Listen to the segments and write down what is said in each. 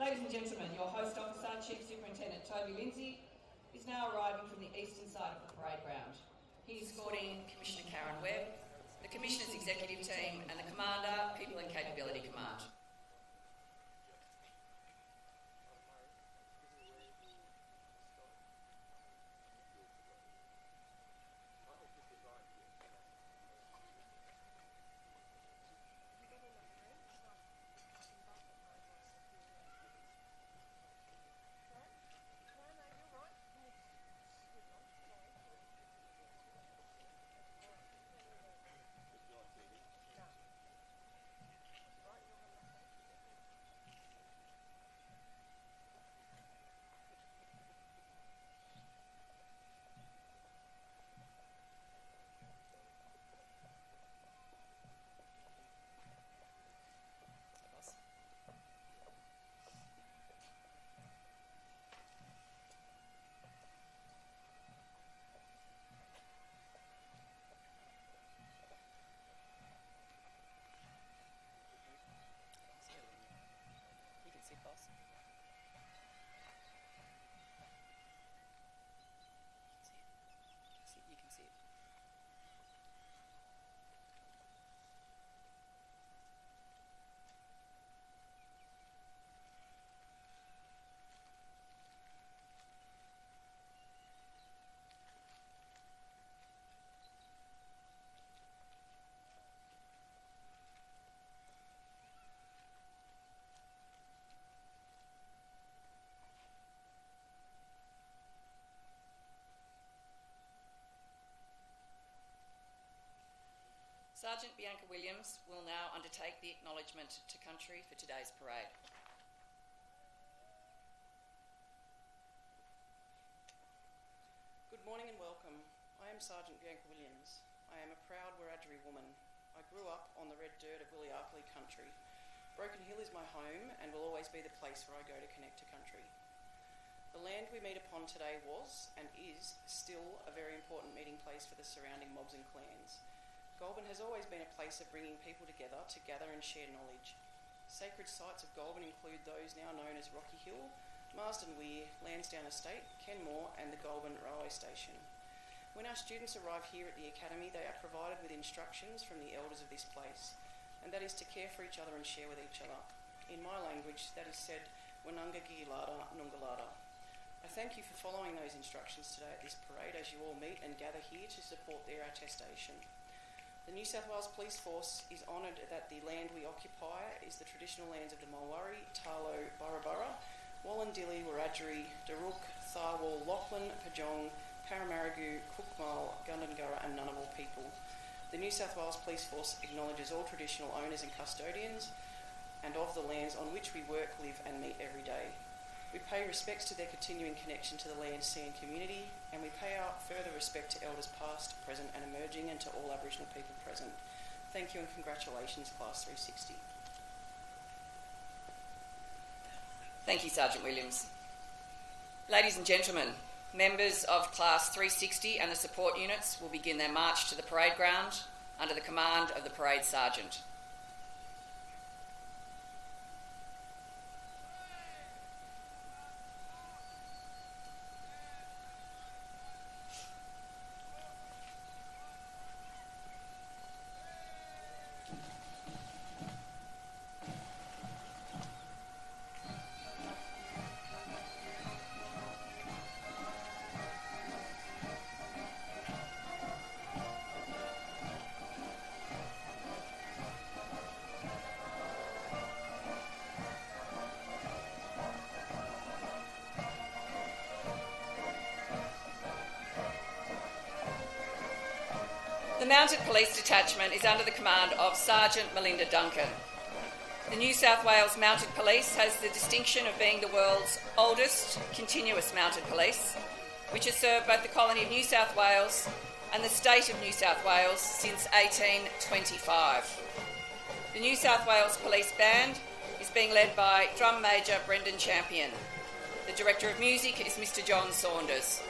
Ladies and gentlemen, your host officer, Chief Superintendent Toby Lindsay, is now arriving from the eastern side of the parade ground. He is escorting Commissioner Karen Webb, the Commissioner's executive team and the Commander, People and Capability Command. Sergeant Bianca Williams will now undertake the acknowledgement to country for today's parade. Good morning and welcome. I am Sergeant Bianca Williams. I am a proud Wiradjuri woman. I grew up on the red dirt of Williarkley country. Broken Hill is my home and will always be the place where I go to connect to country. The land we meet upon today was and is still a very important meeting place for the surrounding mobs and clans. Goulburn has always been a place of bringing people together to gather and share knowledge. Sacred sites of Goulburn include those now known as Rocky Hill, Marsden Weir, Lansdowne Estate, Kenmore and the Goulburn Railway Station. When our students arrive here at the Academy, they are provided with instructions from the elders of this place, and that is to care for each other and share with each other. In my language, that is said, Wananga Gilada Nungalada. I thank you for following those instructions today at this parade as you all meet and gather here to support their attestation. The New South Wales Police Force is honoured that the land we occupy is the traditional lands of the Mulwarri, Tarlo, Burra, Wallandilly, Wiradjuri, Daruk, Tharwal, Lachlan, Pajong, Paramarigu, Cookmal, Gundungurra and Ngunnawal people. The New South Wales Police Force acknowledges all traditional owners and custodians and of the lands on which we work, live and meet every day. We pay respects to their continuing connection to the land, sea and community, and we pay our further respect to elders past, present and emerging and to all Aboriginal people present. Thank you and congratulations, Class 360. Thank you, Sergeant Williams. Ladies and gentlemen, members of Class 360 and the support units will begin their march to the parade ground under the command of the Parade Sergeant. The Mounted Police Detachment is under the command of Sergeant Melinda Duncan. The New South Wales Mounted Police has the distinction of being the world's oldest continuous mounted police, which has served both the colony of New South Wales and the state of New South Wales since 1825. The New South Wales Police Band is being led by Drum Major Brendan Champion. The Director of Music is Mr John Saunders.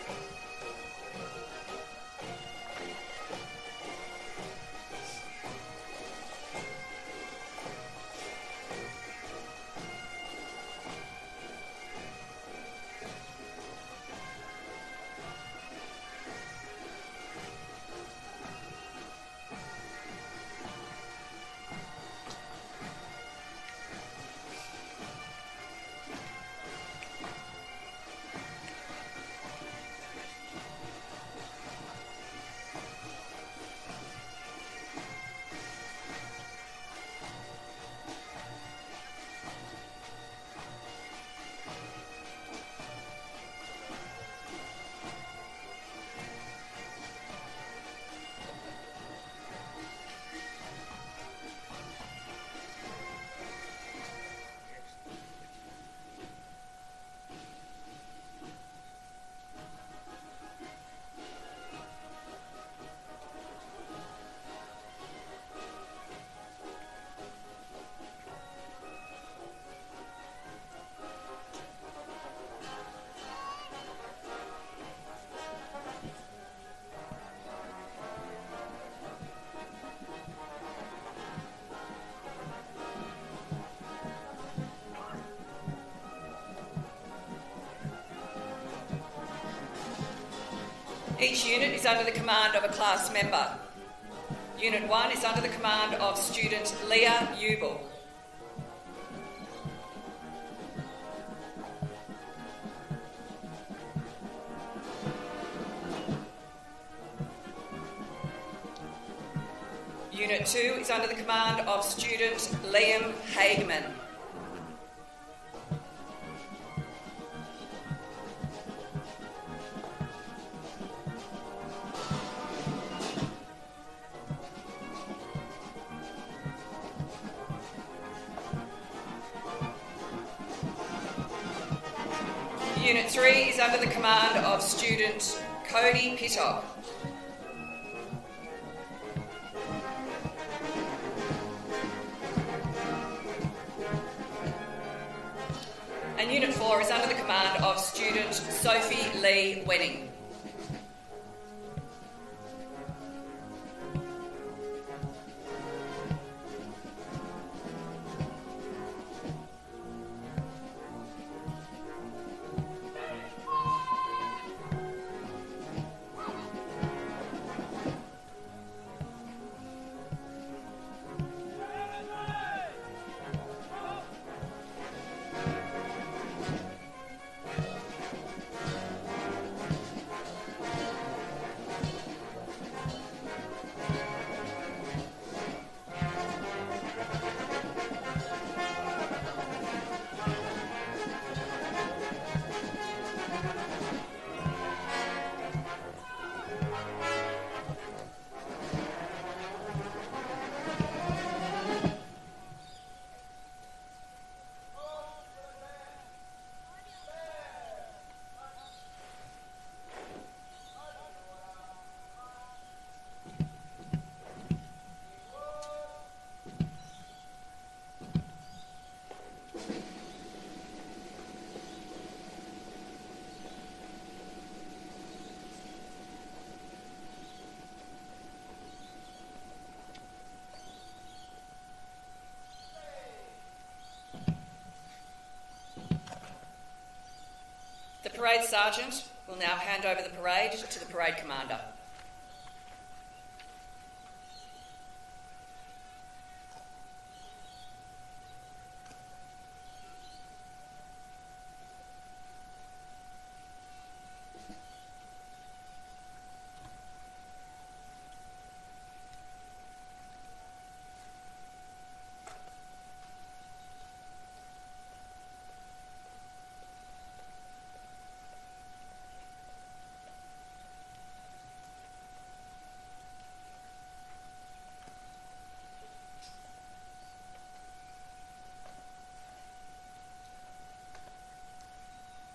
Each unit is under the command of a class member. Unit 1 is under the command of student Leah Ubel. Unit 2 is under the command of student Liam Hageman. Unit 3 is under the command of student Cody Pittock. And Unit 4 is under the command of student Sophie Lee Wedding. The parade sergeant will now hand over the parade to the parade commander.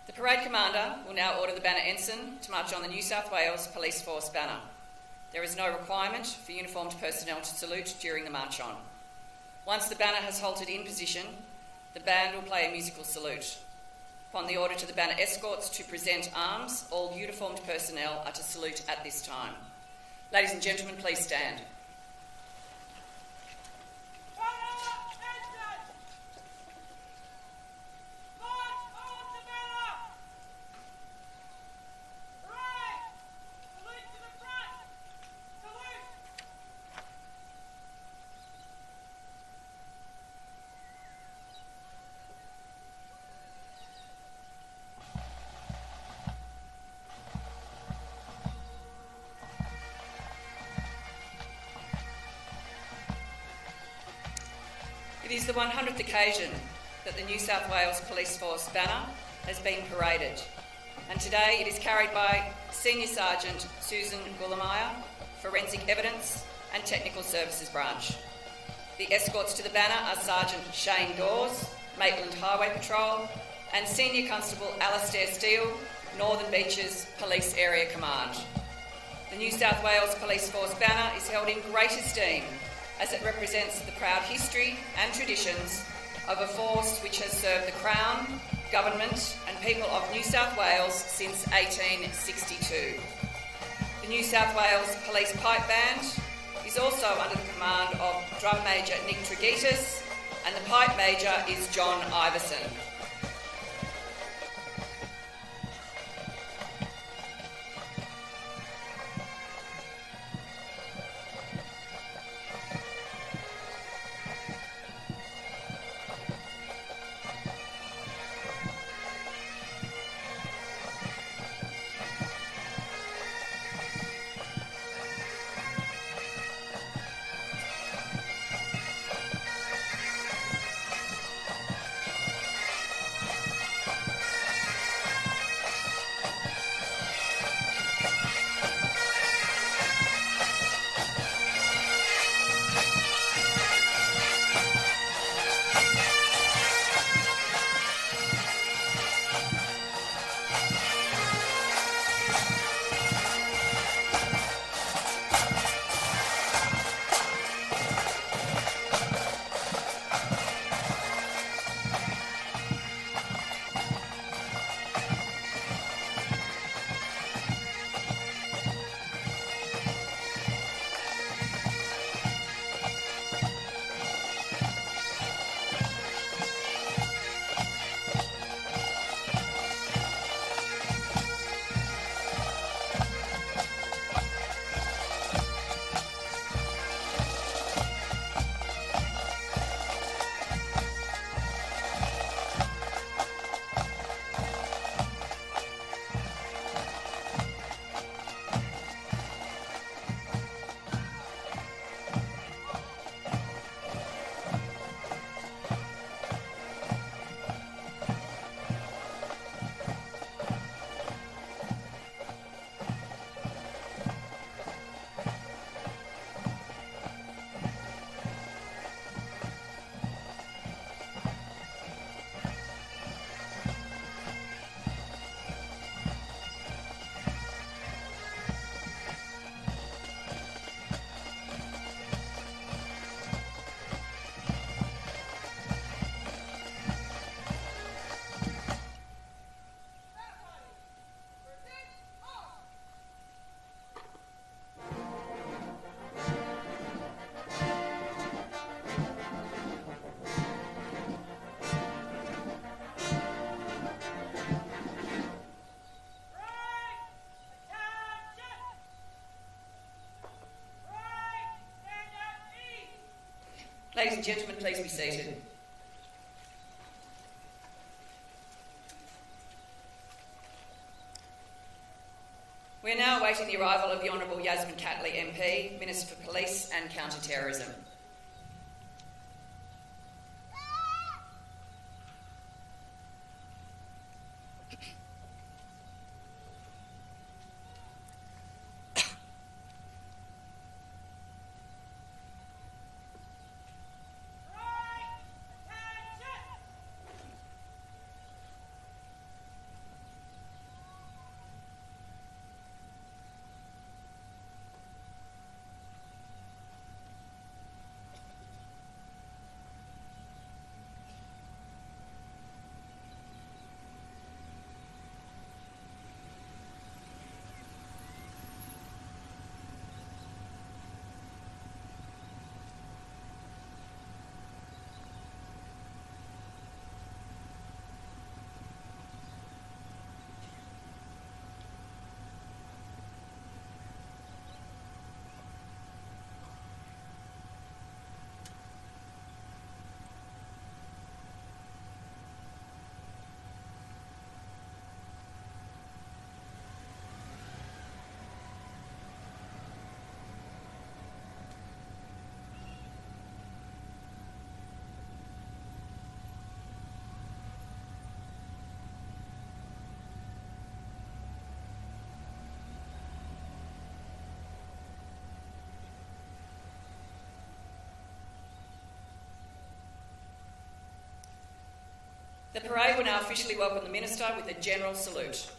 The parade commander will now order the banner ensign to march on the New South Wales Police Force banner. There is no requirement for uniformed personnel to salute during the march on. Once the banner has halted in position, the band will play a musical salute. Upon the order to the banner escorts to present arms, all uniformed personnel are to salute at this time. Ladies and gentlemen, please stand. It is the 100th occasion that the New South Wales Police Force banner has been paraded, and today it is carried by Senior Sergeant Susan Gullemeyer, Forensic Evidence and Technical Services Branch. The escorts to the banner are Sergeant Shane Dawes, Maitland Highway Patrol, and Senior Constable Alastair Steele, Northern Beaches Police Area Command. The New South Wales Police Force banner is held in great esteem as it represents the proud history and traditions of a force which has served the Crown, Government and people of New South Wales since 1862. The New South Wales Police Pipe Band is also under the command of Drum Major Nick Tregitis, and the Pipe Major is John Iverson. Ladies and gentlemen, please be seated. We are now awaiting the arrival of the Honourable Yasmin Catley MP, Minister for Police and Counter-Terrorism. The parade will now officially welcome the Minister with a general salute.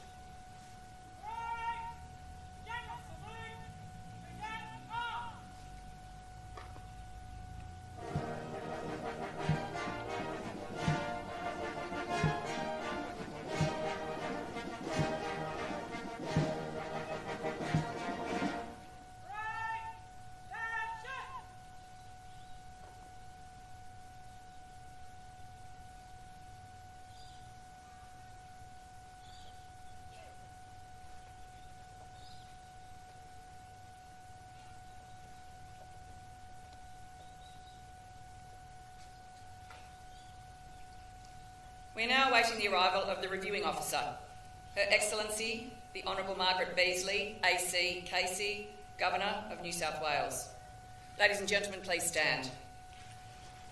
We are now awaiting the arrival of the Reviewing Officer, Her Excellency, the Honourable Margaret Beasley, AC Casey, Governor of New South Wales. Ladies and gentlemen, please stand.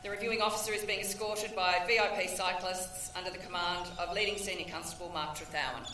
The Reviewing Officer is being escorted by VIP cyclists under the command of Leading Senior Constable Mark Trethowan.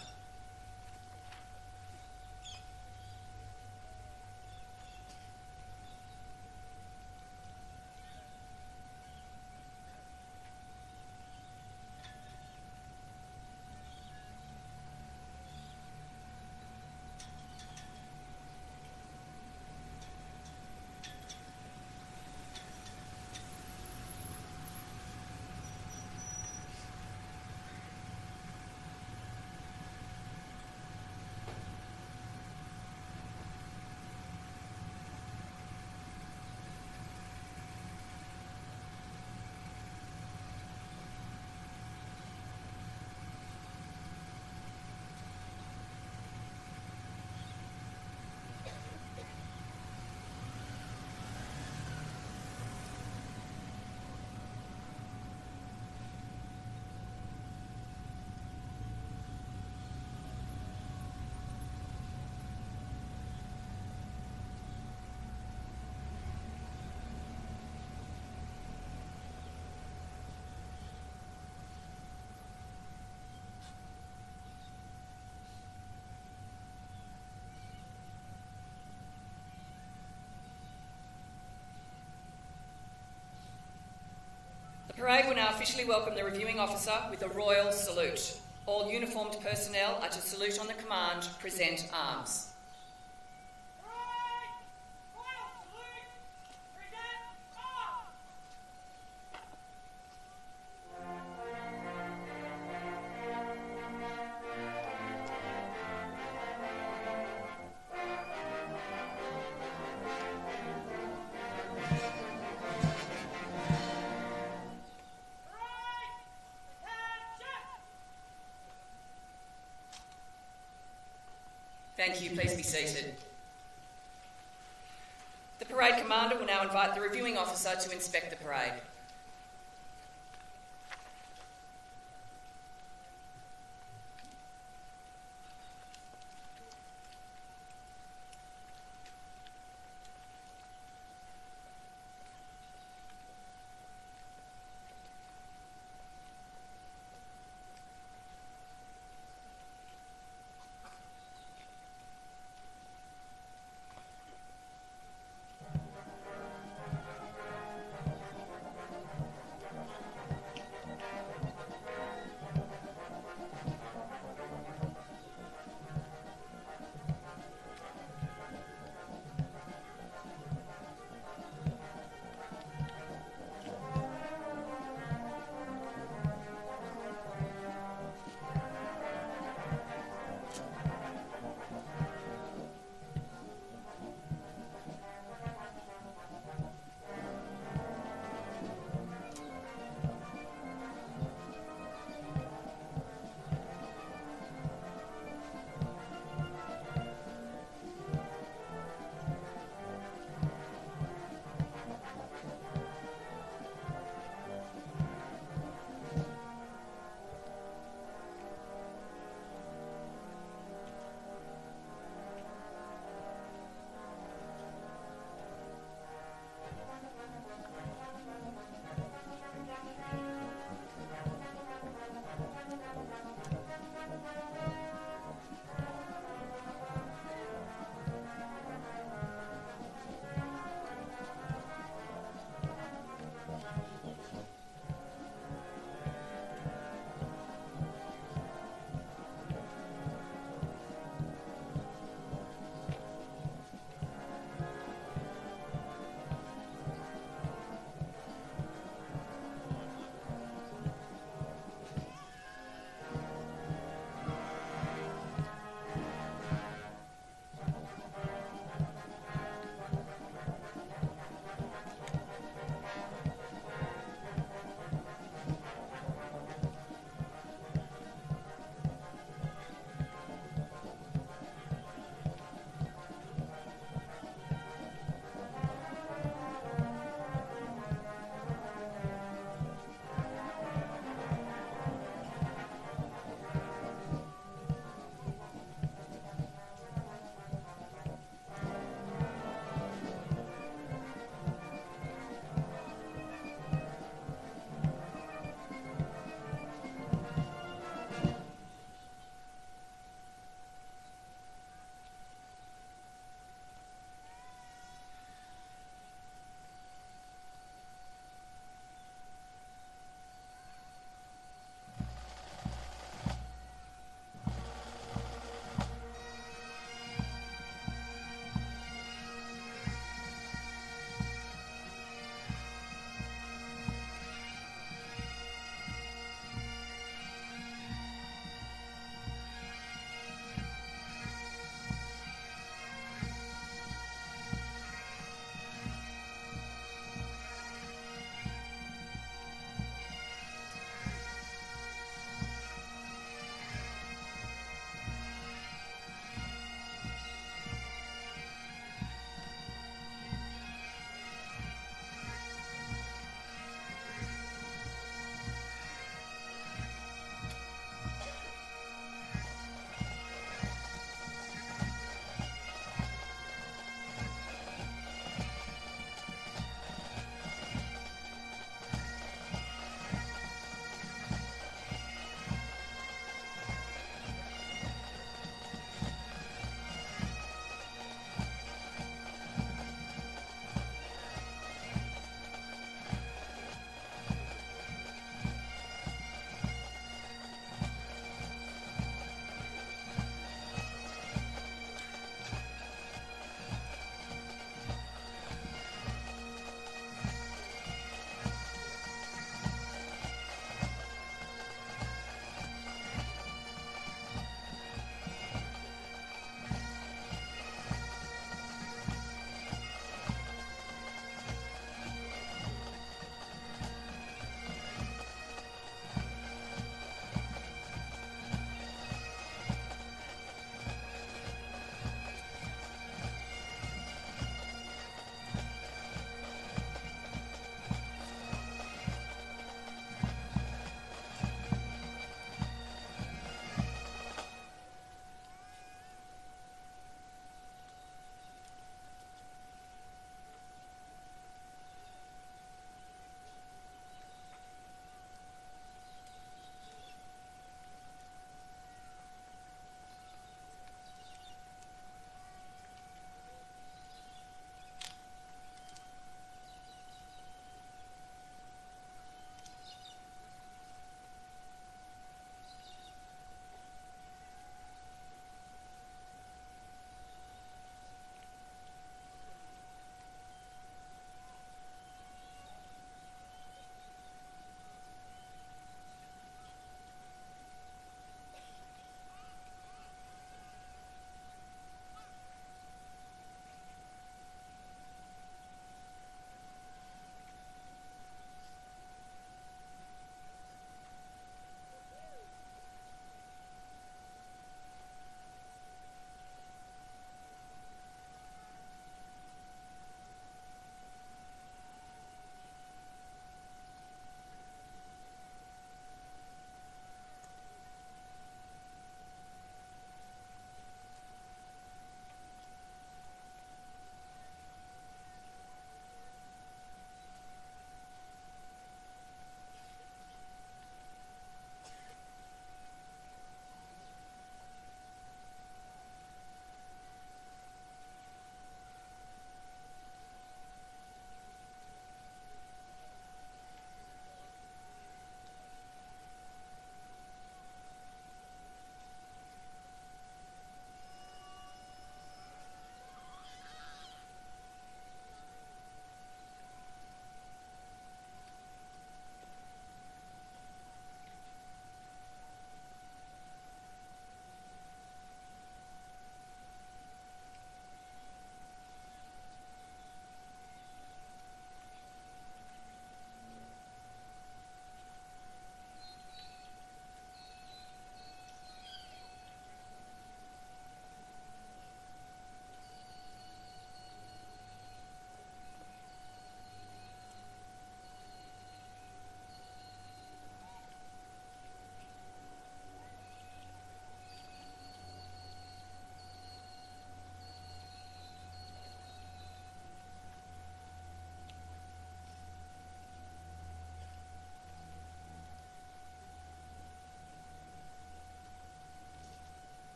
The parade will now officially welcome the Reviewing Officer with a royal salute. All uniformed personnel are to salute on the command, present arms. Thank you. Please be seated. The parade commander will now invite the reviewing officer to inspect the parade.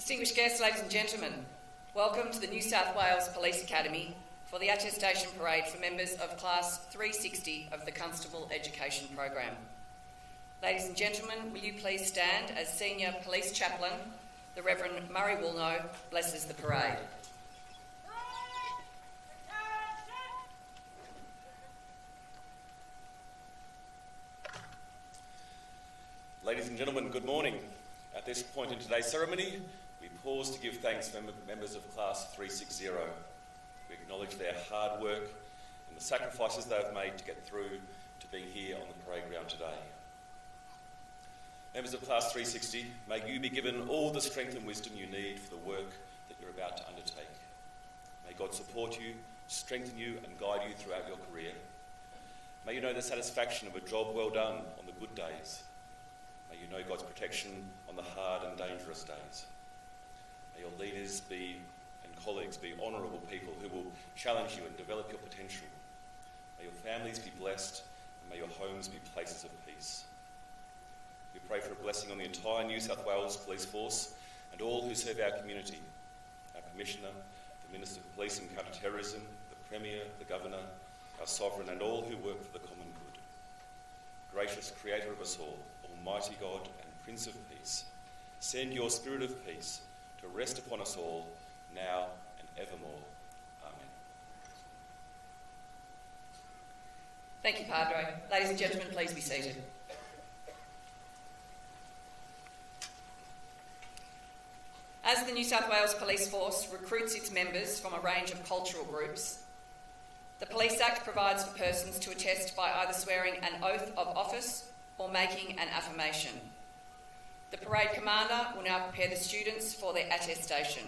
Distinguished guests, ladies and gentlemen, welcome to the New South Wales Police Academy for the Attestation Parade for members of Class 360 of the Constable Education Program. Ladies and gentlemen, will you please stand as Senior Police Chaplain, the Reverend Murray Woolnough, blesses the parade. Ladies and gentlemen, good morning. At this point in today's ceremony, we pause to give thanks to members of Class 360. We acknowledge their hard work and the sacrifices they have made to get through to being here on the parade ground today. Members of Class 360, may you be given all the strength and wisdom you need for the work that you're about to undertake. May God support you, strengthen you and guide you throughout your career. May you know the satisfaction of a job well done on the good days. May you know God's protection on the hard and dangerous days. May your leaders and colleagues be honourable people who will challenge you and develop your potential. May your families be blessed and may your homes be places of peace. We pray for a blessing on the entire New South Wales Police Force and all who serve our community, our Commissioner, the Minister for Police and Counter-Terrorism, the Premier, the Governor, our Sovereign and all who work for the common good. Gracious Creator of us all, Almighty God and Prince of Peace, send your Spirit of peace to rest upon us all, now and evermore. Amen. Thank you, Padre. Ladies and gentlemen, please be seated. As the New South Wales Police Force recruits its members from a range of cultural groups, the Police Act provides for persons to attest by either swearing an oath of office or making an affirmation. The parade commander will now prepare the students for their attestation.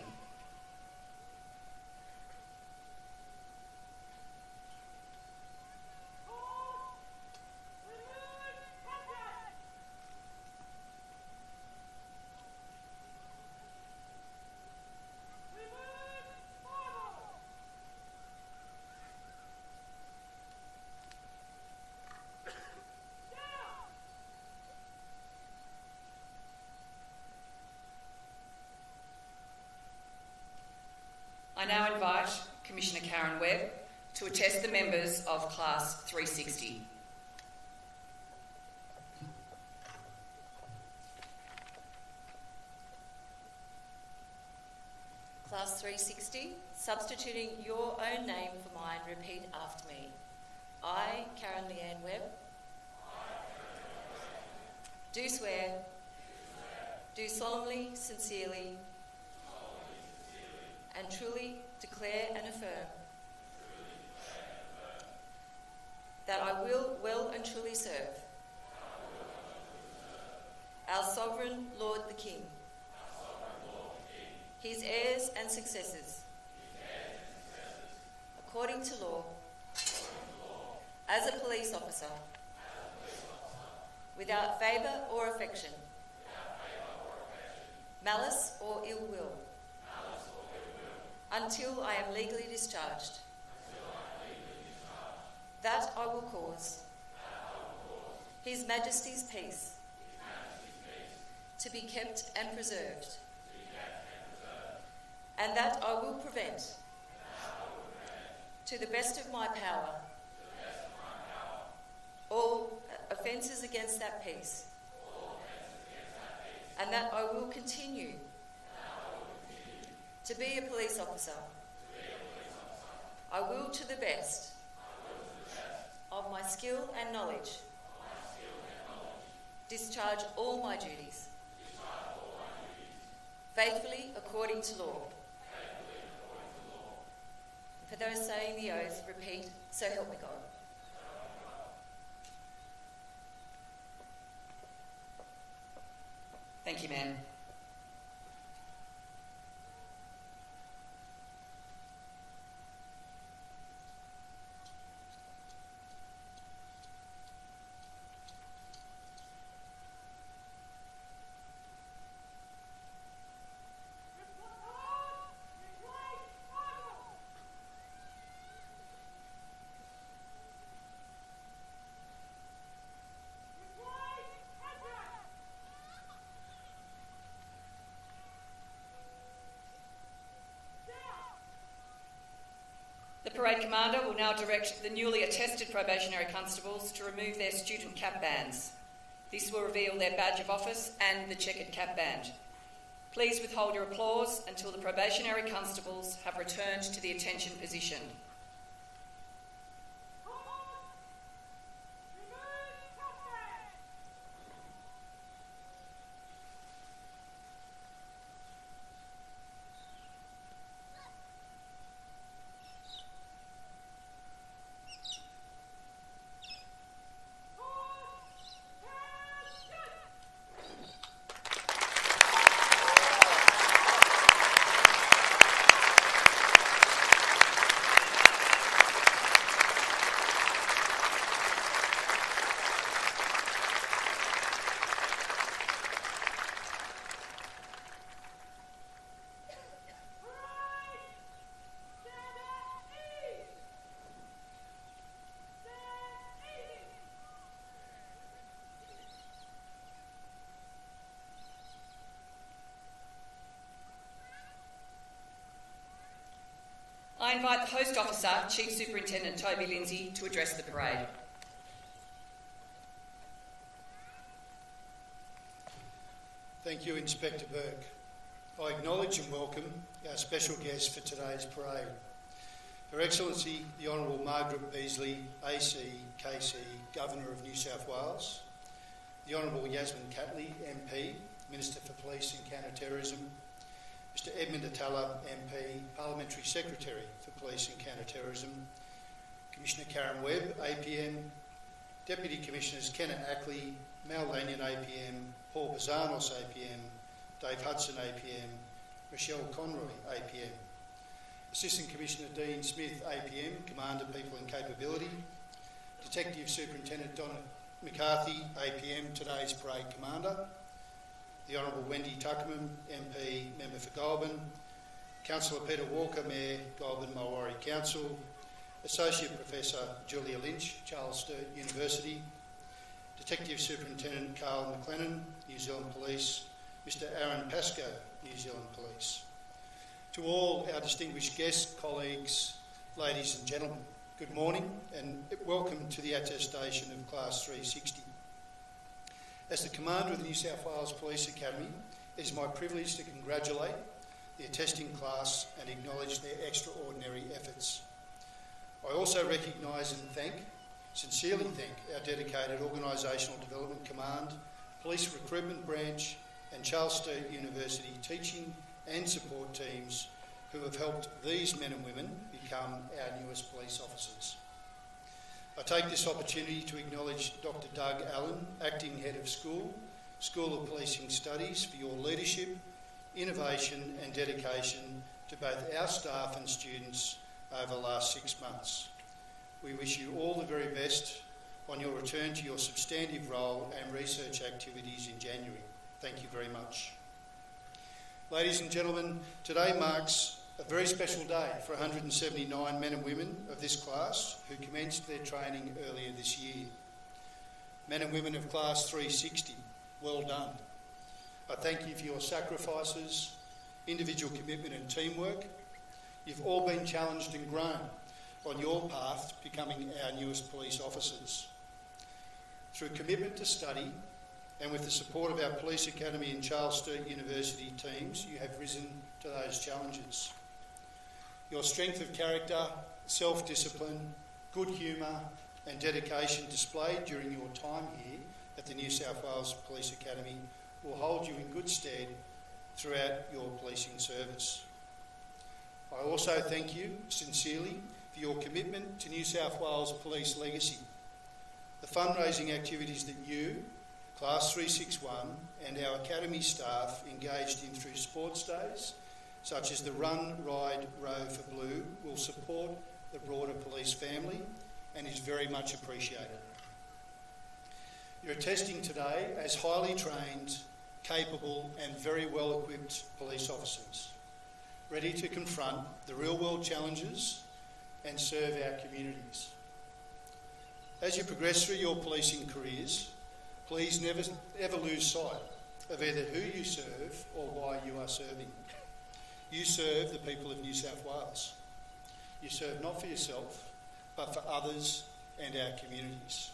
I now invite Commissioner Karen Webb to attest the members of Class 360. Class 360, substituting your own name for mine, repeat after me. I, Karen Leanne Webb, do swear, do solemnly, sincerely, and truly declare and affirm that I will well and truly serve our Sovereign Lord the King, his heirs and successors, according to law, as a police officer, without favour or affection, malice or ill will, until I am legally discharged. That I will cause His Majesty's peace to be kept and preserved, and that I will prevent, to the best of my power, all offences against that peace, and that I will continue to be a police officer. I will, to the best of my skill and knowledge, discharge all my duties, faithfully according to law. For those saying the oath, repeat, so help me God. Thank you, ma'am. The parade commander will now direct the newly attested probationary constables to remove their student cap bands. This will reveal their badge of office and the checkered cap band. Please withhold your applause until the probationary constables have returned to the attention position. I invite the Host Officer, Chief Superintendent Toby Lindsay, to address the parade. Thank you, Inspector Burke. I acknowledge and welcome our special guest for today's parade. Her Excellency, the Honourable Margaret Beasley, AC, KC, Governor of New South Wales, the Honourable Yasmin Catley, MP, Minister for Police and Counter-Terrorism, Mr Edmund Atalla, MP, Parliamentary Secretary for Police and Counter-Terrorism, Commissioner Karen Webb, APM, Deputy Commissioners Kenneth Ackley, Mal Lanyon, APM, Paul Bazanos, APM, Dave Hudson, APM, Michelle Conroy, APM, Assistant Commissioner Dean Smith, APM, Commander People and Capability, Detective Superintendent Donna McCarthy, APM, today's Parade Commander, the Honourable Wendy Tuckerman, MP, Member for Goulburn, Councillor Peter Walker, Mayor, Goulburn Mulwaree Council, Associate Professor Julia Lynch, Charles Sturt University, Detective Superintendent Carl McLennan, New Zealand Police, Mr Aaron Pascoe, New Zealand Police. To all our distinguished guests, colleagues, ladies and gentlemen, good morning and welcome to the Attestation of Class 360. As the Commander of the New South Wales Police Academy, it is my privilege to congratulate the attesting class and acknowledge their extraordinary efforts. I also recognise and sincerely thank our dedicated Organisational Development Command, Police Recruitment Branch and Charles Sturt University teaching and support teams who have helped these men and women become our newest police officers. I take this opportunity to acknowledge Dr Doug Allen, Acting Head of School of Policing Studies, for your leadership, innovation and dedication to both our staff and students over the last 6 months. We wish you all the very best on your return to your substantive role and research activities in January. Thank you very much. Ladies and gentlemen, today marks a very special day for 179 men and women of this class who commenced their training earlier this year. Men and women of Class 360, well done. I thank you for your sacrifices, individual commitment and teamwork. You've all been challenged and grown on your path to becoming our newest police officers. Through commitment to study and with the support of our Police Academy and Charles Sturt University teams, you have risen to those challenges. Your strength of character, self-discipline, good humour and dedication displayed during your time here at the New South Wales Police Academy will hold you in good stead throughout your policing service. I also thank you sincerely for your commitment to New South Wales Police legacy. The fundraising activities that you, Class 361 and our Academy staff engaged in through sports days, such as the Run, Ride, Row for Blue, will support the broader police family and is very much appreciated. You're attesting today as highly trained, capable and very well equipped police officers, ready to confront the real world challenges and serve our communities. As you progress through your policing careers, please never ever lose sight of either who you serve or why you are serving. You serve the people of New South Wales. You serve not for yourself, but for others and our communities.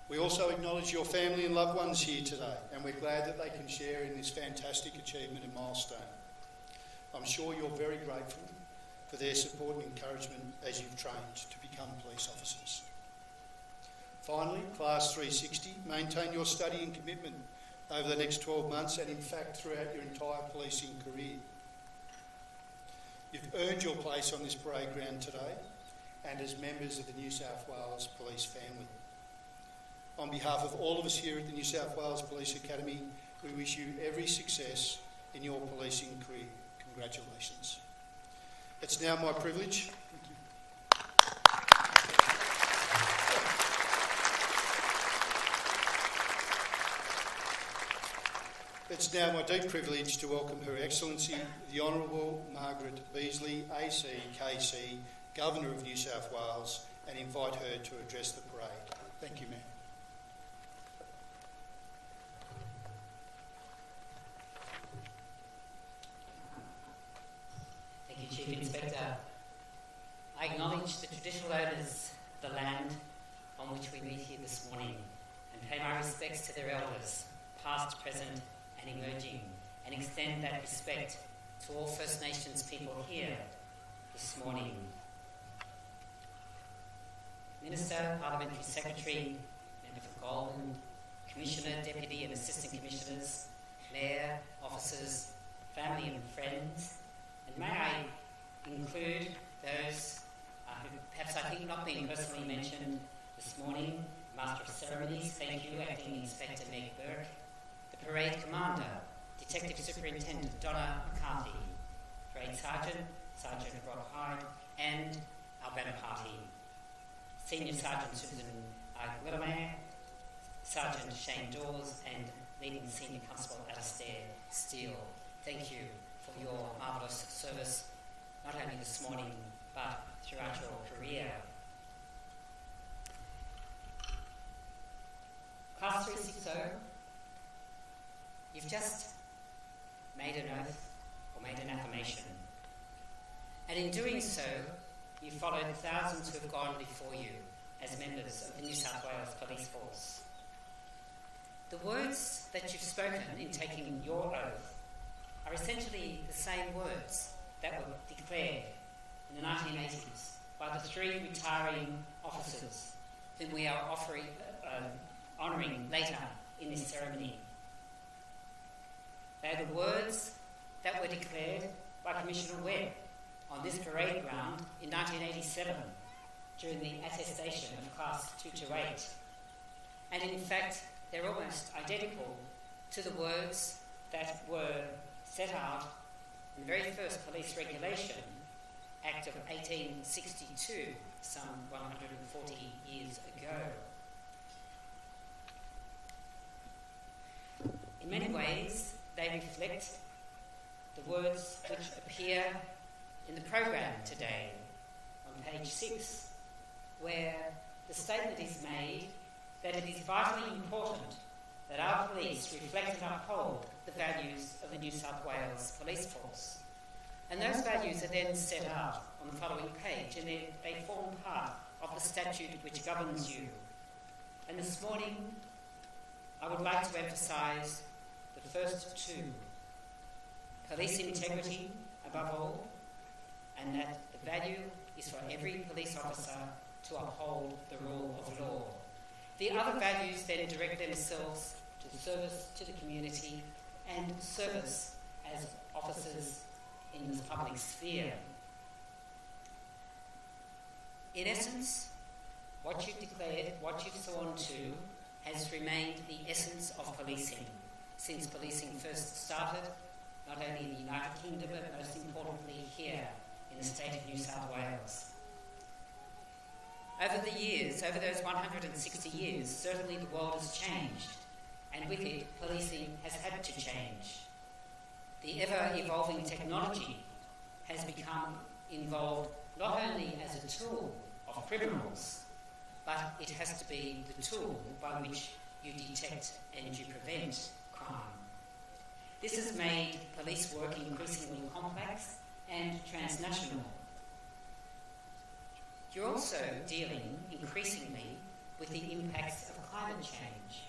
We also acknowledge your family and loved ones here today, and we're glad that they can share in this fantastic achievement and milestone. I'm sure you're very grateful for their support and encouragement as you've trained to become police officers. Finally, Class 360, maintain your study and commitment over the next 12 months and in fact throughout your entire policing career. You've earned your place on this parade ground today and as members of the New South Wales Police family. On behalf of all of us here at the New South Wales Police Academy, we wish you every success in your policing career. Congratulations. It's now my privilege. It's now my deep privilege to welcome Her Excellency, the Honourable Margaret Beasley, AC, KC, Governor of New South Wales, and invite her to address the parade. Thank you, Ma'am. Thank you, Chief Inspector. I acknowledge the traditional owners of the land on which we meet here this morning and pay my respects to their elders, past, present and emerging, and extend that respect to all First Nations people here this morning. Minister, Parliamentary Secretary, Member for Golden, Commissioner, Deputy and Assistant Commissioners, Mayor, officers, family and friends, and may I include those who perhaps I think not being personally mentioned this morning, Master of Ceremonies, thank you, Acting Inspector Meg Burke, the Parade Commander, Detective Superintendent Donna McCarthy, Parade Sergeant, Sergeant Rod Hyde, and our banner party, Senior Sergeant Susan Guillemare, Sergeant Shane Dawes, and Leading Senior Constable Alastair Steele. Thank you for your marvellous service, not only this morning, but throughout your career. Class 360, you've just made an oath or made an affirmation. And in doing so, you followed thousands who have gone before you as members of the New South Wales Police Force. The words that you've spoken in taking your oath are essentially the same words that were declared in the 1980s by the three retiring officers whom we are honouring later in this ceremony. They are the words that were declared by Commissioner Webb on this parade ground in 1987 during the Attestation of Class 228. And in fact, they're almost identical to the words that were set out in the very first Police Regulation Act of 1862, some 140 years ago. In many ways, they reflect the words which appear in the program today on page 6, where the statement is made that it is vitally important that our police reflect and uphold the values of the New South Wales Police Force. And those values are then set out on the following page, and they form part of the statute which governs you. And this morning, I would like to emphasise the first two: police integrity above all, and that the value is for every police officer to uphold the rule of law. The other values then direct themselves to service to the community and service as officers in the public sphere. In essence, what you've declared, what you've sworn to, has remained the essence of policing since policing first started, not only in the United Kingdom, but most importantly here in the state of New South Wales. Over the years, over those 160 years, certainly the world has changed, and with it, policing has had to change. The ever-evolving technology has become involved not only as a tool of criminals, but it has to be the tool by which you detect and you prevent crime. This has made police work increasingly complex and transnational, You're also dealing increasingly with the impacts of climate change.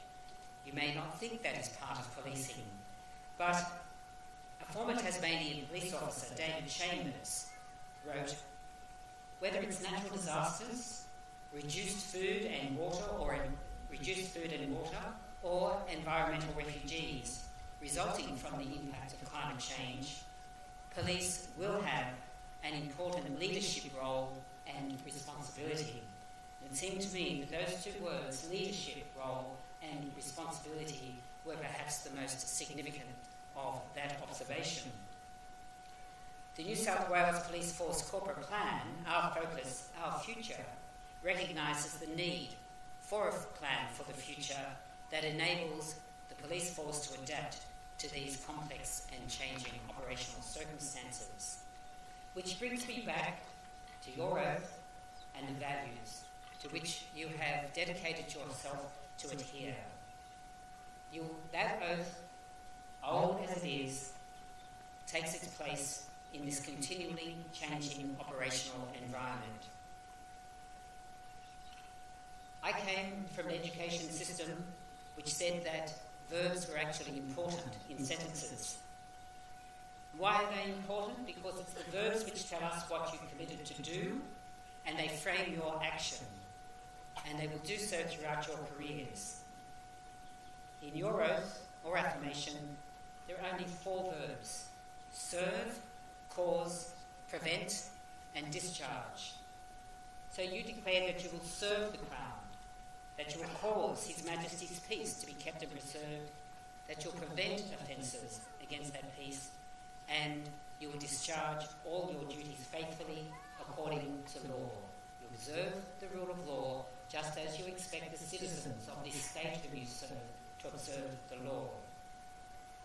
You may not think that is part of policing, but a former Tasmanian police officer, David Chambers, wrote, "Whether it's natural disasters, reduced food and water, or environmental refugees resulting from the impact of climate change, police will have an important leadership role and responsibility." It seemed to me that those two words, leadership role and responsibility, were perhaps the most significant of that observation. The New South Wales Police Force Corporate Plan, Our Focus, Our Future, recognises the need for a plan for the future that enables the police force to adapt to these complex and changing operational circumstances. Which brings me back to your oath and the values to which you have dedicated yourself to adhere. That oath, old as it is, takes its place in this continually changing operational environment. I came from an education system which said that verbs were actually important in sentences. Why are they important? Because it's the verbs which tell us what you've committed to do, and they frame your action, and they will do so throughout your careers. In your oath or affirmation, there are only 4 verbs: serve, cause, prevent, and discharge. So you declare that you will serve the Crown, that you will cause His Majesty's peace to be kept and preserved, that you'll prevent offences against that peace, and you will discharge all your duties faithfully according to law. You observe the rule of law just as you expect the citizens of this state whom you serve to observe the law.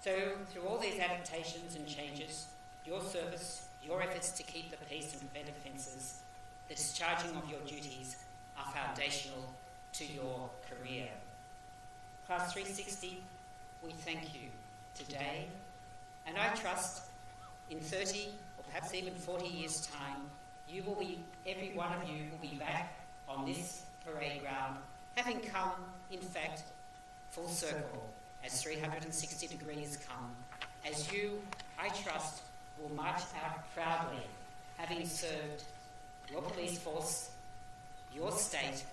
So through all these adaptations and changes, your service, your efforts to keep the peace and prevent offences, the discharging of your duties are foundational to your career. Class 360, we thank you today, and I trust in 30 or perhaps even 40 years' time, every one of you will be back on this parade ground, having come, in fact, full circle, as 360 degrees come, as you, I trust, will march out proudly, having served your police force, your state,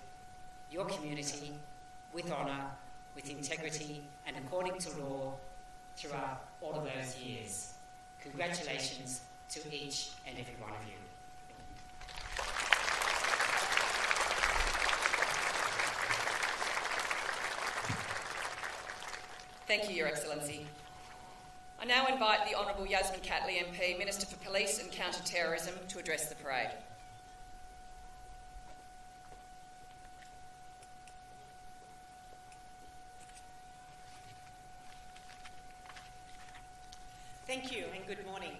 your community, with honour, with integrity, and according to law throughout all of those years. Congratulations to each and every one of you. Thank you, Your Excellency. I now invite the Honourable Yasmin Catley MP, Minister for Police and Counter-Terrorism, to address the parade. Thank you and good morning.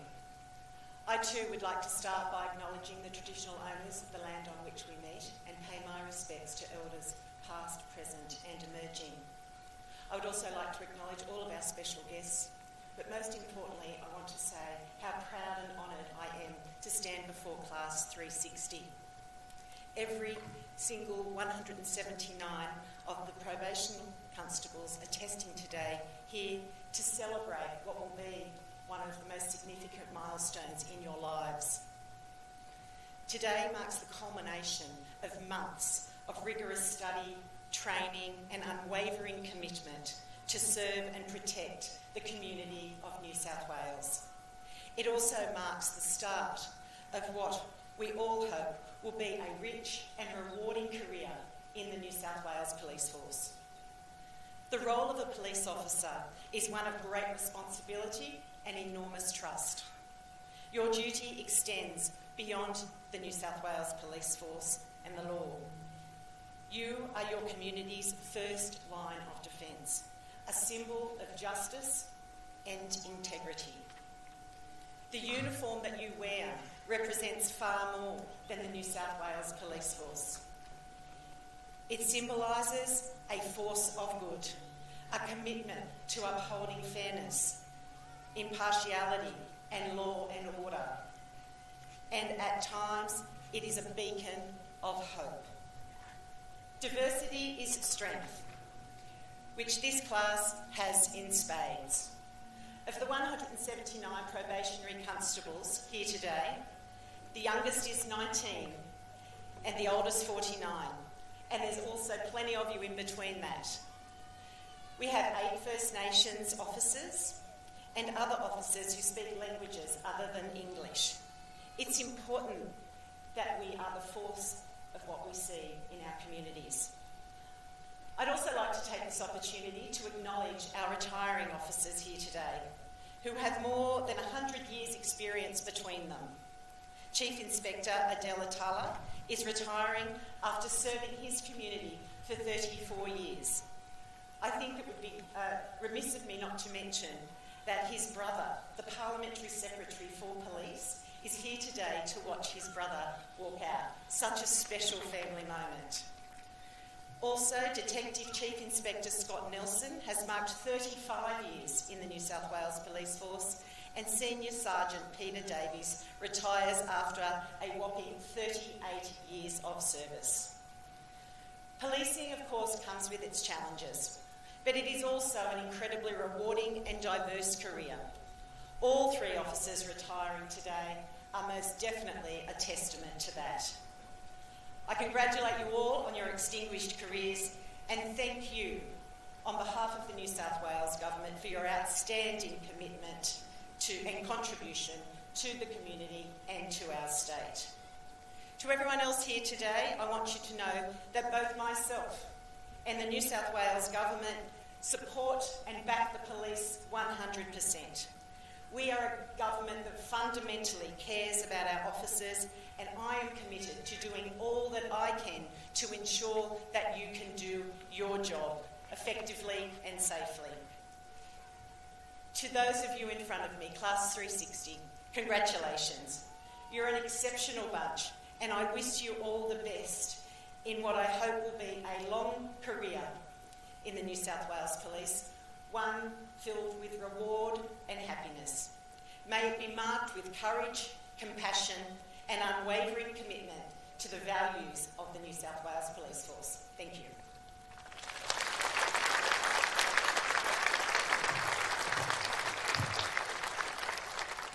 I too would like to start by acknowledging the traditional owners of the land on which we meet and pay my respects to elders past, present and emerging. I would also like to acknowledge all of our special guests, but most importantly I want to say how proud and honoured I am to stand before Class 360. Every single 179 of the probation constables attesting today here to celebrate what will be one of the most significant milestones in your lives. Today marks the culmination of months of rigorous study, training and unwavering commitment to serve and protect the community of New South Wales. It also marks the start of what we all hope will be a rich and rewarding career in the New South Wales Police Force. The role of a police officer is one of great responsibility and enormous trust. Your duty extends beyond the New South Wales Police Force and the law. You are your community's first line of defence, a symbol of justice and integrity. The uniform that you wear represents far more than the New South Wales Police Force. It symbolises a force of good, a commitment to upholding fairness, impartiality and law and order. And at times, it is a beacon of hope. Diversity is strength, which this class has in spades. Of the 179 probationary constables here today, the youngest is 19 and the oldest 49, and there's also plenty of you in between that. We have 8 First Nations officers and other officers who speak languages other than English. It's important that we are the force of what we see in our communities. I'd also like to take this opportunity to acknowledge our retiring officers here today, who have more than 100 years' experience between them. Chief Inspector Adela Tala is retiring after serving his community for 34 years. I think it would be remiss of me not to mention that his brother, the Parliamentary Secretary for Police, is here today to watch his brother walk out. Such a special family moment. Also, Detective Chief Inspector Scott Nelson has marked 35 years in the New South Wales Police Force, and Senior Sergeant Peter Davies retires after a whopping 38 years of service. Policing, of course, comes with its challenges, but it is also an incredibly rewarding and diverse career. All 3 officers retiring today are most definitely a testament to that. I congratulate you all on your extinguished careers and thank you on behalf of the New South Wales Government for your outstanding commitment and contribution to the community and to our state. To everyone else here today, I want you to know that both myself and the New South Wales Government support and back the police 100%. We are a government that fundamentally cares about our officers, and I am committed to doing all that I can to ensure that you can do your job effectively and safely. To those of you in front of me, Class 360, congratulations. You're an exceptional bunch, and I wish you all the best in what I hope will be a long career in the New South Wales Police, one filled with reward and happiness. May it be marked with courage, compassion and unwavering commitment to the values of the New South Wales Police Force. Thank you.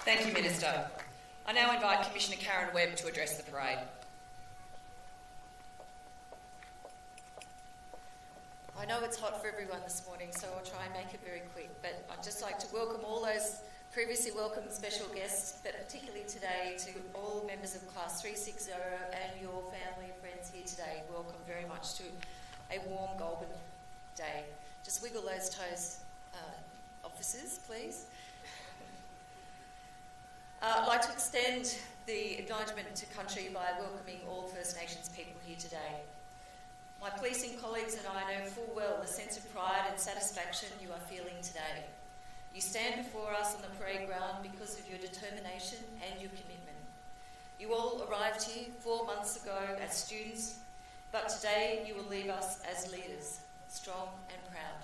Thank you, Minister. I now invite Commissioner Karen Webb to address the parade. I know it's hot for everyone this morning, so I'll try and make it very quick, but I'd just like to welcome all those previously welcomed special guests, but particularly today to all members of Class 360 and your family and friends here today. Welcome very much to a warm Goulburn day. Just wiggle those toes, officers, please. I'd like to extend the acknowledgement to country by welcoming all First Nations people here today. My policing colleagues and I know full well the sense of pride and satisfaction you are feeling today. You stand before us on the parade ground because of your determination and your commitment. You all arrived here 4 months ago as students, but today you will leave us as leaders, strong and proud.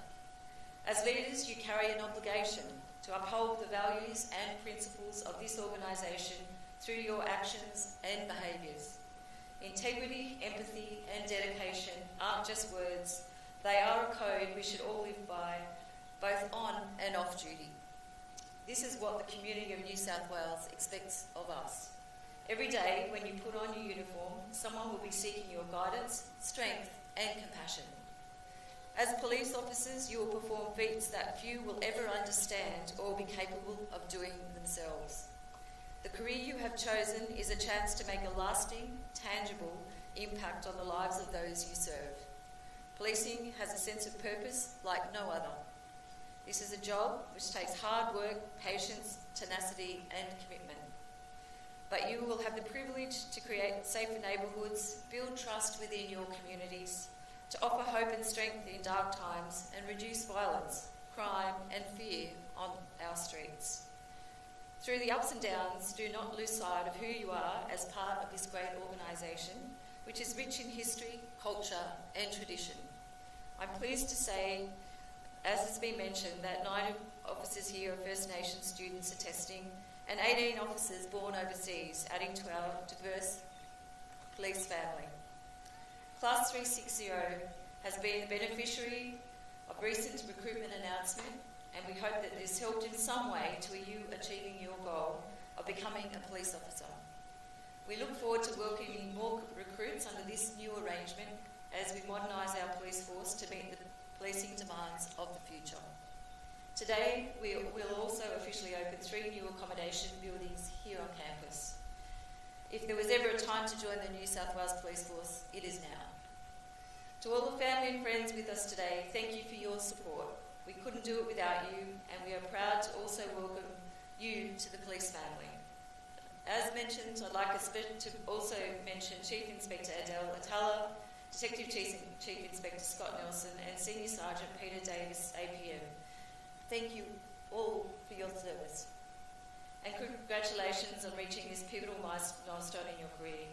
As leaders, you carry an obligation to uphold the values and principles of this organisation through your actions and behaviours. Integrity, empathy and dedication aren't just words, they are a code we should all live by, both on and off duty. This is what the community of New South Wales expects of us. Every day when you put on your uniform, someone will be seeking your guidance, strength and compassion. As police officers, you will perform feats that few will ever understand or be capable of doing themselves. The career you have chosen is a chance to make a lasting, tangible impact on the lives of those you serve. Policing has a sense of purpose like no other. This is a job which takes hard work, patience, tenacity and commitment. But you will have the privilege to create safer neighbourhoods, build trust within your communities, to offer hope and strength in dark times and reduce violence, crime and fear on our streets. Through the ups and downs, do not lose sight of who you are as part of this great organisation, which is rich in history, culture and tradition. I'm pleased to say, as has been mentioned, that 9 officers here are First Nations students attesting and 18 officers born overseas, adding to our diverse police family. Class 360 has been the beneficiary of recent recruitment announcement, and we hope that this helped in some way to you achieving your goal of becoming a police officer. We look forward to welcoming more recruits under this new arrangement as we modernise our police force to meet the policing demands of the future. Today, we will also officially open 3 new accommodation buildings here on campus. If there was ever a time to join the New South Wales Police Force, it is now. To all the family and friends with us today, thank you for your support. We couldn't do it without you, and we are proud to also welcome you to the police family. As mentioned, I'd like to also mention Chief Inspector Adele Atala, Detective Chief Inspector Scott Nelson, and Senior Sergeant Peter Davis, APM. Thank you all for your service. And congratulations on reaching this pivotal milestone in your career.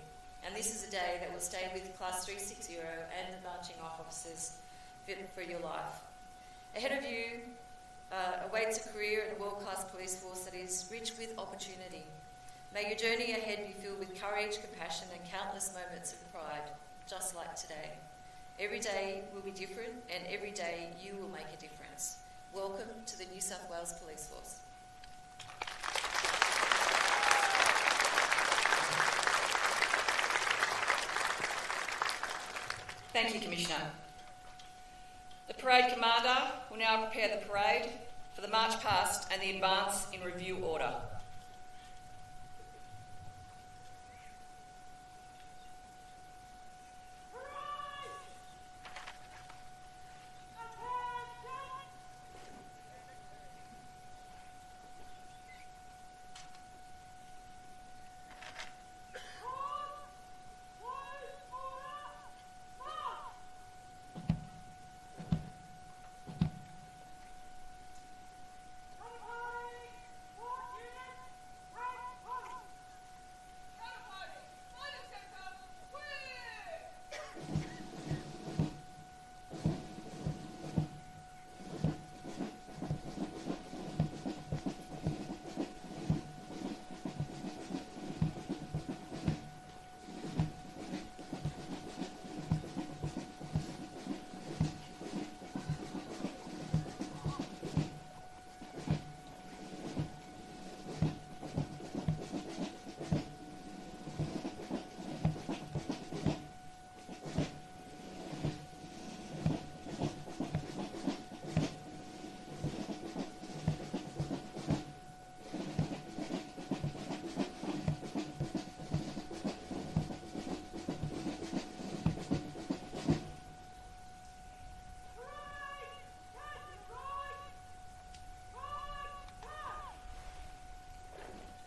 And this is a day that will stay with Class 360 and the marching off officers for your life. Ahead of you awaits a career in a world-class police force that is rich with opportunity. May your journey ahead be filled with courage, compassion and countless moments of pride, just like today. Every day will be different, and every day you will make a difference. Welcome to the New South Wales Police Force. Thank you, Commissioner. The Parade Commander will now prepare the parade for the march past and the advance in review order.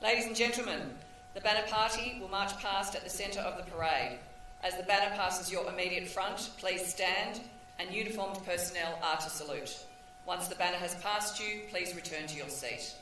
Ladies and gentlemen, the banner party will march past at the centre of the parade. As the banner passes your immediate front, please stand, and uniformed personnel are to salute. Once the banner has passed you, please return to your seat.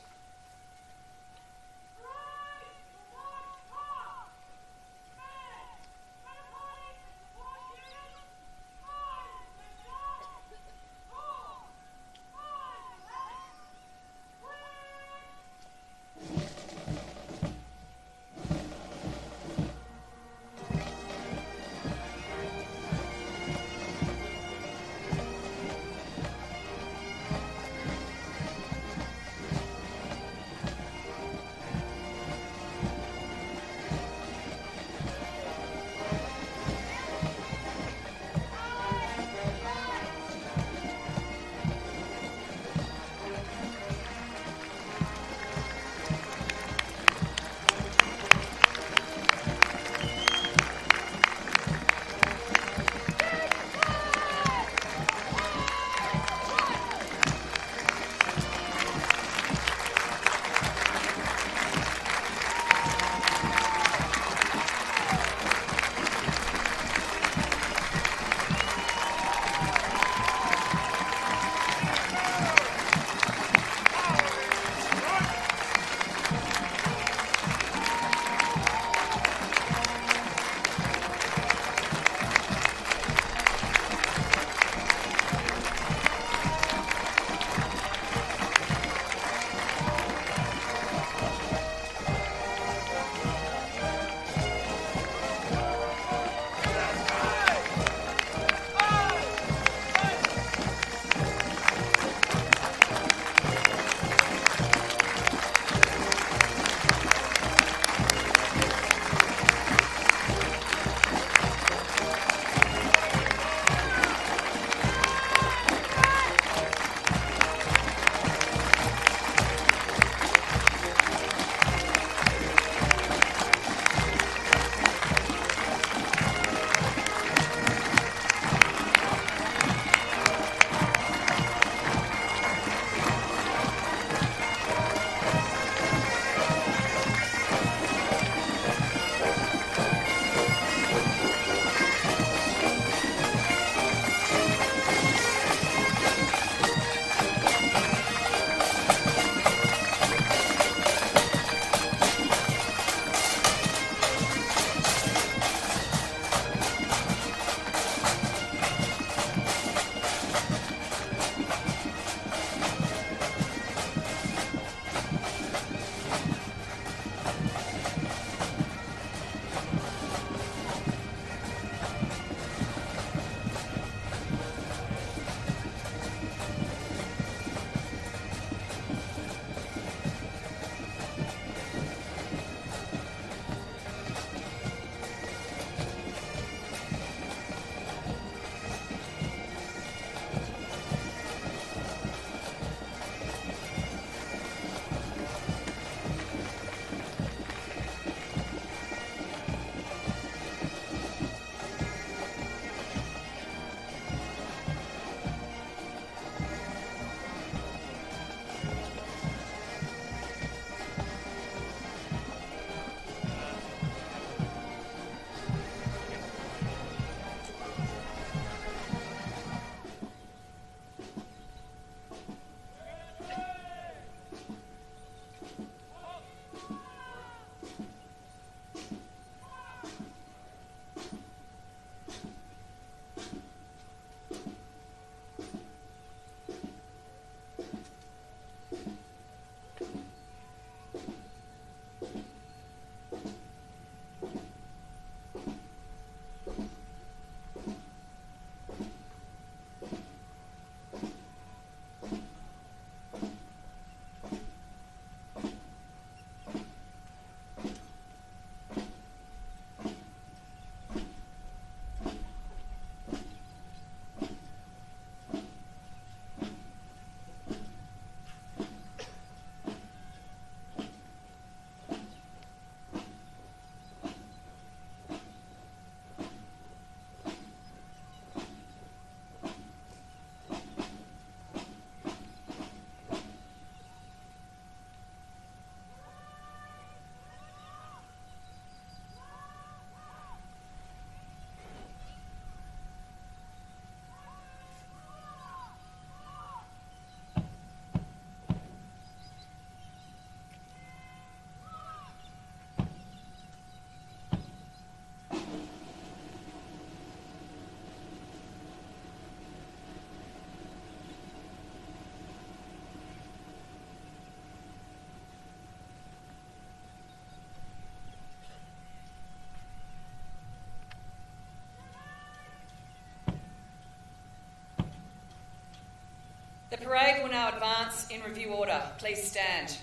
The parade will now advance in review order. Please stand.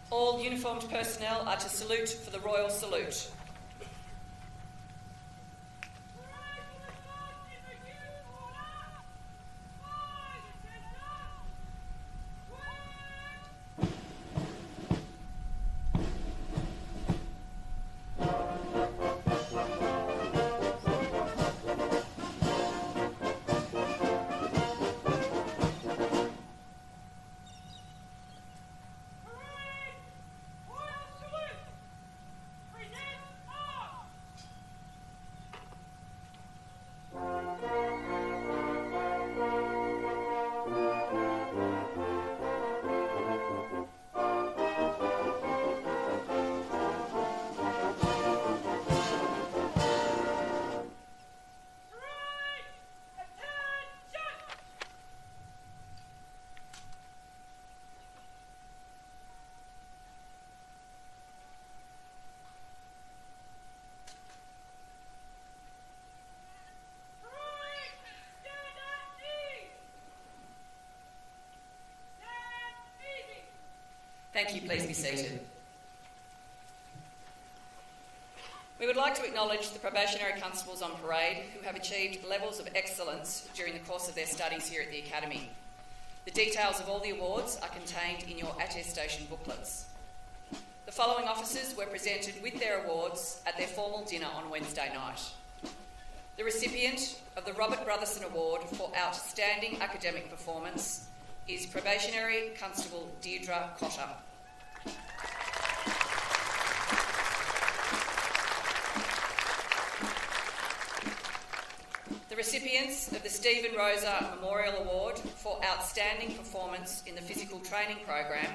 All uniformed personnel are to salute for the Royal Salute. Thank you. Please be seated. We would like to acknowledge the probationary constables on parade who have achieved levels of excellence during the course of their studies here at the Academy. The details of all the awards are contained in your attestation booklets. The following officers were presented with their awards at their formal dinner on Wednesday night. The recipient of the Robert Brotherson Award for Outstanding Academic Performance is Probationary Constable Deirdre Cotter. The recipients of the Stephen Rosa Memorial Award for Outstanding Performance in the Physical Training Program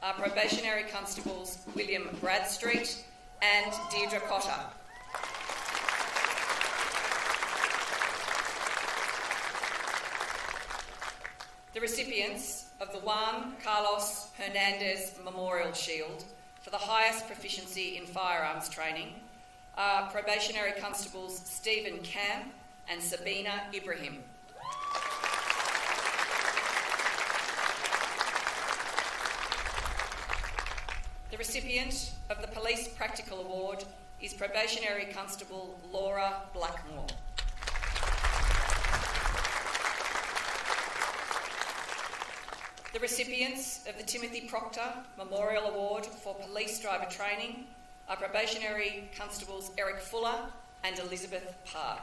are Probationary Constables William Bradstreet and Deirdre Cotter. The recipients of the Juan Carlos Hernandez Memorial Shield for the highest proficiency in firearms training are Probationary Constables Stephen Camp and Sabina Ibrahim. The recipient of the Police Practical Award is Probationary Constable Laura Blackmore. The recipients of the Timothy Proctor Memorial Award for Police Driver Training are Probationary Constables Eric Fuller and Elizabeth Park.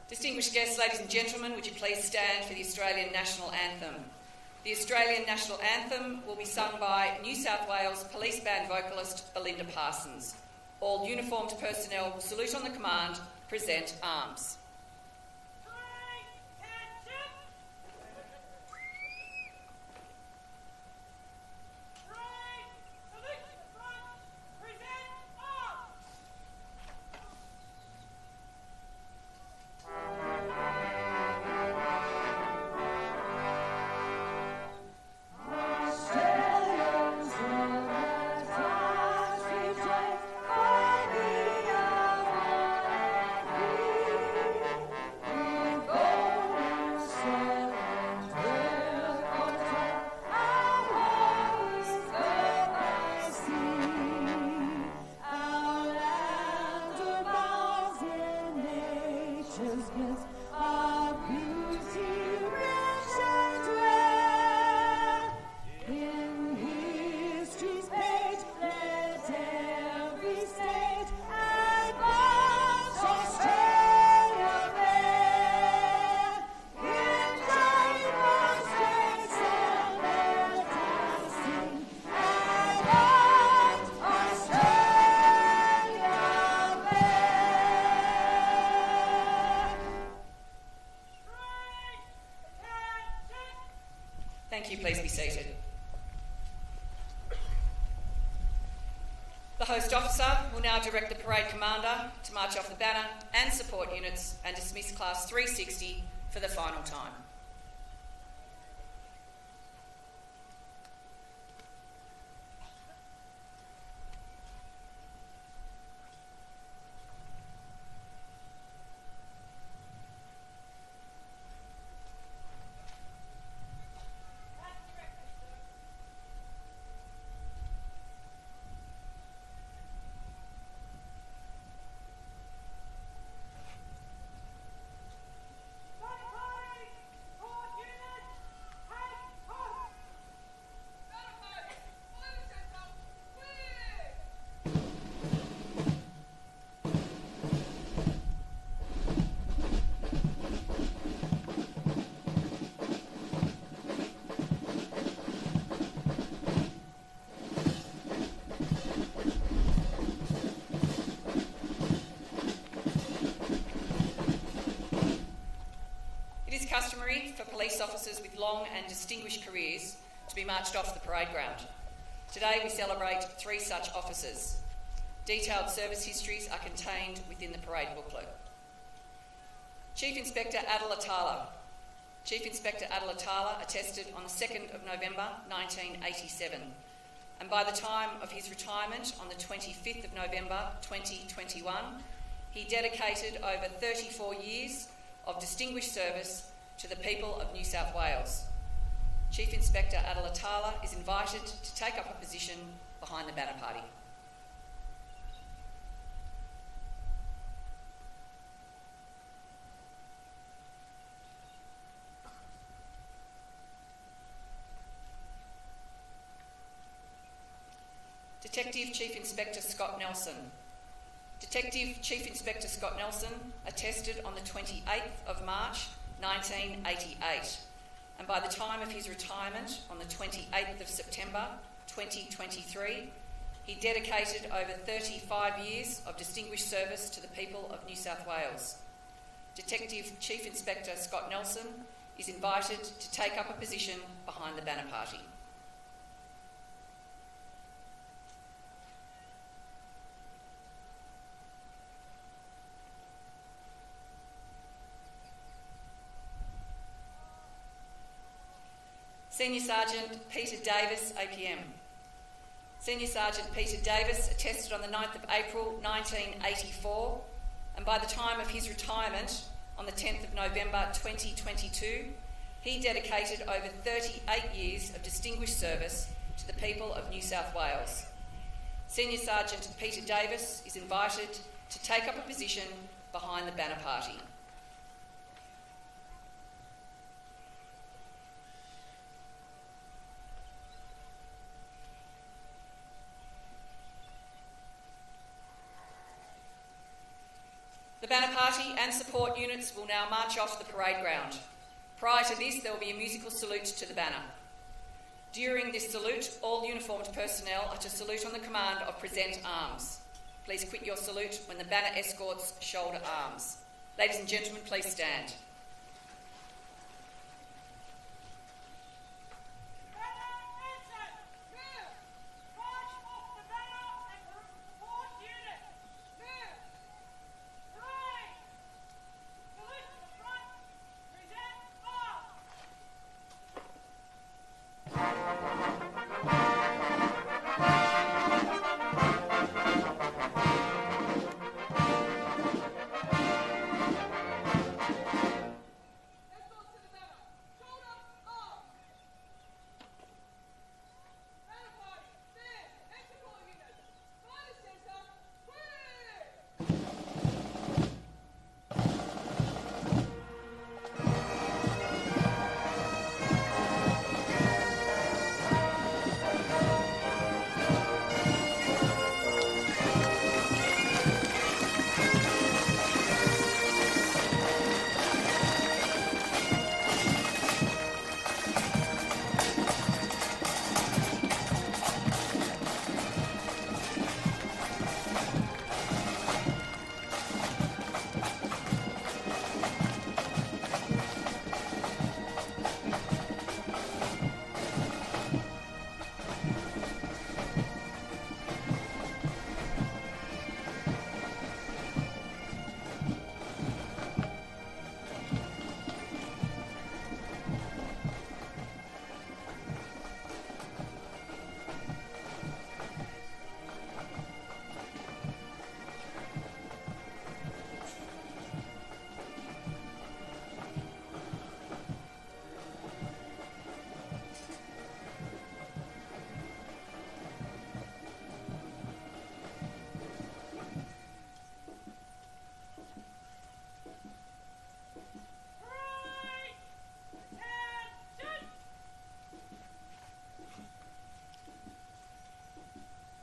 Distinguished guests, ladies and gentlemen, would you please stand for the Australian National Anthem? The Australian National Anthem will be sung by New South Wales Police Band vocalist Belinda Parsons. All uniformed personnel will salute on the command, present arms. Thank you. Please be seated. The host officer will now direct the parade commander to march off the banner and support units and dismiss Class 360 for the final time. and distinguished careers to be marched off the parade ground. Today we celebrate 3 such officers. Detailed service histories are contained within the parade booklet. Chief Inspector Adel Atala. Chief Inspector Adel Atala attested on the 2nd of November 1987, and by the time of his retirement on the 25th of November 2021, he dedicated over 34 years of distinguished service to the people of New South Wales. Chief Inspector Adel Atala is invited to take up a position behind the banner party. Detective Chief Inspector Scott Nelson. Detective Chief Inspector Scott Nelson attested on the 28th of March 1988, and by the time of his retirement on the 28th of September 2023, he dedicated over 35 years of distinguished service to the people of New South Wales. Detective Chief Inspector Scott Nelson is invited to take up a position behind the banner party. Senior Sergeant Peter Davis, APM. Senior Sergeant Peter Davis attested on the 9th of April 1984, and by the time of his retirement on the 10th of November 2022, he dedicated over 38 years of distinguished service to the people of New South Wales. Senior Sergeant Peter Davis is invited to take up a position behind the banner party. The banner party and support units will now march off the parade ground. Prior to this, there will be a musical salute to the banner. During this salute, all uniformed personnel are to salute on the command of present arms. Please quit your salute when the banner escorts shoulder arms. Ladies and gentlemen, please stand.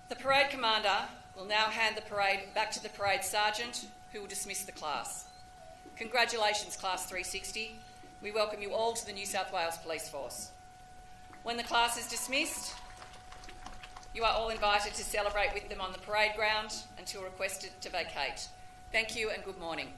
The parade commander will now hand the parade back to the parade sergeant, who will dismiss the class. Congratulations, Class 360. We welcome you all to the New South Wales Police Force. When the class is dismissed, you are all invited to celebrate with them on the parade ground until requested to vacate. Thank you and good morning.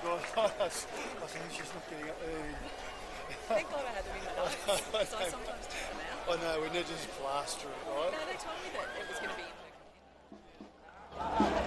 God, I think she's not getting up there. Thank God I had them in my notes, because I sometimes take them out. I know, we need to just plaster it, right? No, they told me that it was going to be in her computer.